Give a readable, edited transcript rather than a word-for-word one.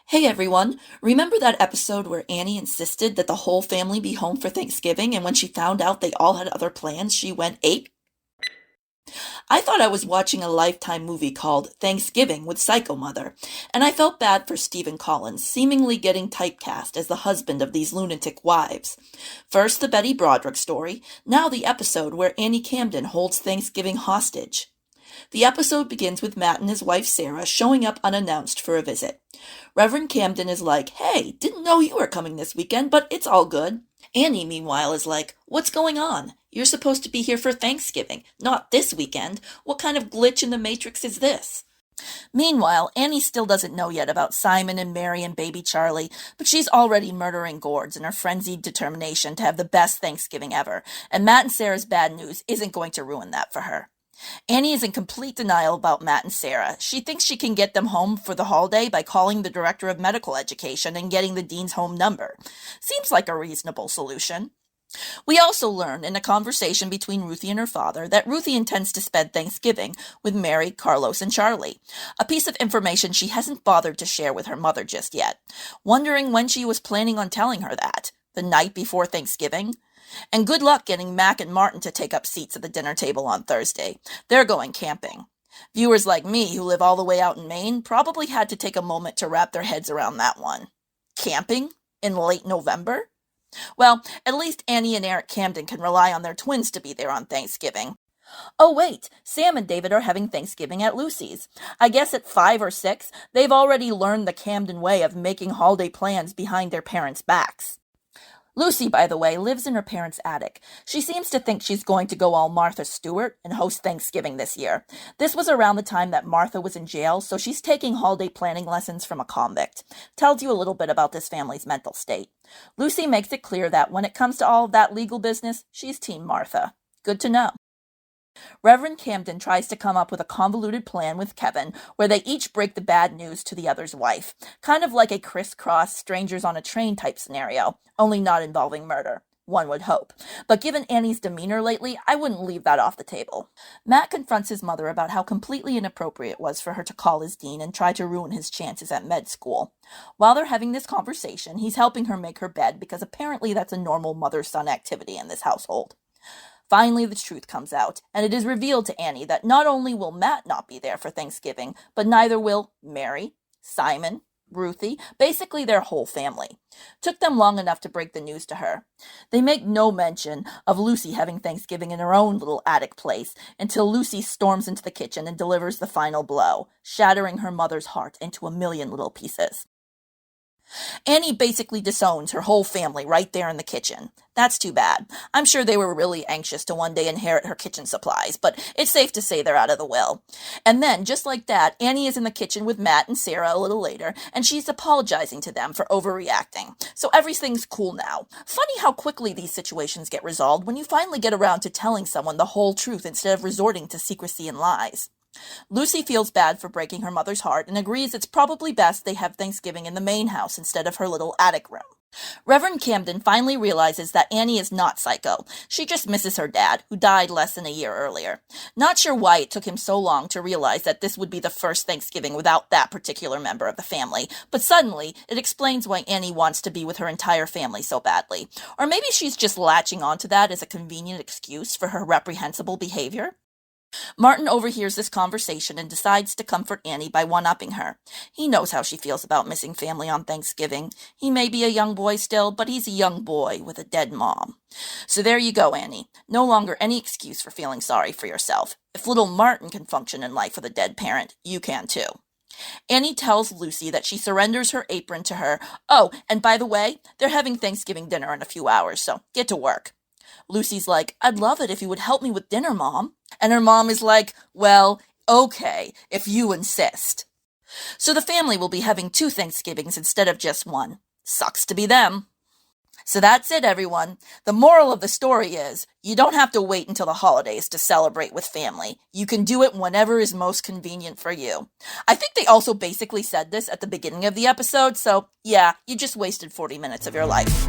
Hey everyone, remember that episode where Annie insisted that the whole family be home for Thanksgiving, and when she found out they all had other plans, she went ape? I thought I was watching a Lifetime movie called Thanksgiving with Psycho Mother, and I felt bad for Stephen Collins, seemingly getting typecast as the husband of these lunatic wives. First the Betty Broderick story, now the episode where Annie Camden holds Thanksgiving hostage. The episode begins with Matt and his wife Sarah showing up unannounced for a visit. Reverend Camden is like, "Hey, didn't know you were coming this weekend, but it's all good." Annie, meanwhile, is like, "What's going on? You're supposed to be here for Thanksgiving, not this weekend. What kind of glitch in the Matrix is this?" Meanwhile, Annie still doesn't know yet about Simon and Mary and baby Charlie, but she's already murdering gourds in her frenzied determination to have the best Thanksgiving ever, and Matt and Sarah's bad news isn't going to ruin that for her. Annie is in complete denial about Matt and Sarah. She thinks she can get them home for the holiday by calling the director of medical education and getting the dean's home number. Seems like a reasonable solution. We also learn in a conversation between Ruthie and her father that Ruthie intends to spend Thanksgiving with Mary, Carlos, and Charlie, a piece of information she hasn't bothered to share with her mother just yet, wondering when she was planning on telling her that. The night before Thanksgiving? And good luck getting Mac and Martin to take up seats at the dinner table on Thursday. They're going camping. Viewers like me, who live all the way out in Maine, probably had to take a moment to wrap their heads around that one. Camping? In late November? Well, at least Annie and Eric Camden can rely on their twins to be there on Thanksgiving. Oh wait, Sam and David are having Thanksgiving at Lucy's. I guess at 5 or 6, they've already learned the Camden way of making holiday plans behind their parents' backs. Lucy, by the way, lives in her parents' attic. She seems to think she's going to go all Martha Stewart and host Thanksgiving this year. This was around the time that Martha was in jail, so she's taking holiday planning lessons from a convict. Tells you a little bit about this family's mental state. Lucy makes it clear that when it comes to all of that legal business, she's Team Martha. Good to know. Reverend Camden tries to come up with a convoluted plan with Kevin, where they each break the bad news to the other's wife, kind of like a crisscross strangers on a train type scenario, only not involving murder. One would hope. But given Annie's demeanor lately, I wouldn't leave that off the table. Matt confronts his mother about how completely inappropriate it was for her to call his dean and try to ruin his chances at med school. While they're having this conversation, he's helping her make her bed because apparently that's a normal mother-son activity in this household. Finally, the truth comes out, and it is revealed to Annie that not only will Matt not be there for Thanksgiving, but neither will Mary, Simon, Ruthie, basically their whole family. Took them long enough to break the news to her. They make no mention of Lucy having Thanksgiving in her own little attic place until Lucy storms into the kitchen and delivers the final blow, shattering her mother's heart into a million little pieces. Annie basically disowns her whole family right there in the kitchen. That's too bad. I'm sure they were really anxious to one day inherit her kitchen supplies, but it's safe to say they're out of the will. And then, just like that, Annie is in the kitchen with Matt and Sarah a little later, and she's apologizing to them for overreacting. So everything's cool now. Funny how quickly these situations get resolved when you finally get around to telling someone the whole truth instead of resorting to secrecy and lies. Lucy feels bad for breaking her mother's heart and agrees it's probably best they have Thanksgiving in the main house instead of her little attic room. Reverend Camden finally realizes that Annie is not psycho. She just misses her dad, who died less than a year earlier. Not sure why it took him so long to realize that this would be the first Thanksgiving without that particular member of the family, but suddenly it explains why Annie wants to be with her entire family so badly. Or maybe she's just latching onto that as a convenient excuse for her reprehensible behavior. Martin overhears this conversation and decides to comfort Annie by one-upping her. He knows how she feels about missing family on Thanksgiving. He may be a young boy still, but he's a young boy with a dead mom. So there you go, Annie. No longer any excuse for feeling sorry for yourself. If little Martin can function in life with a dead parent, you can too. Annie tells Lucy that she surrenders her apron to her. Oh, and by the way, they're having Thanksgiving dinner in a few hours, so get to work. Lucy's like, "I'd love it if you would help me with dinner, Mom." And her mom is like, "Well, okay, if you insist." So the family will be having 2 Thanksgivings instead of just one. Sucks to be them. So that's it, everyone. The moral of the story is, you don't have to wait until the holidays to celebrate with family. You can do it whenever is most convenient for you. I think they also basically said this at the beginning of the episode, so yeah, you just wasted 40 minutes of your life.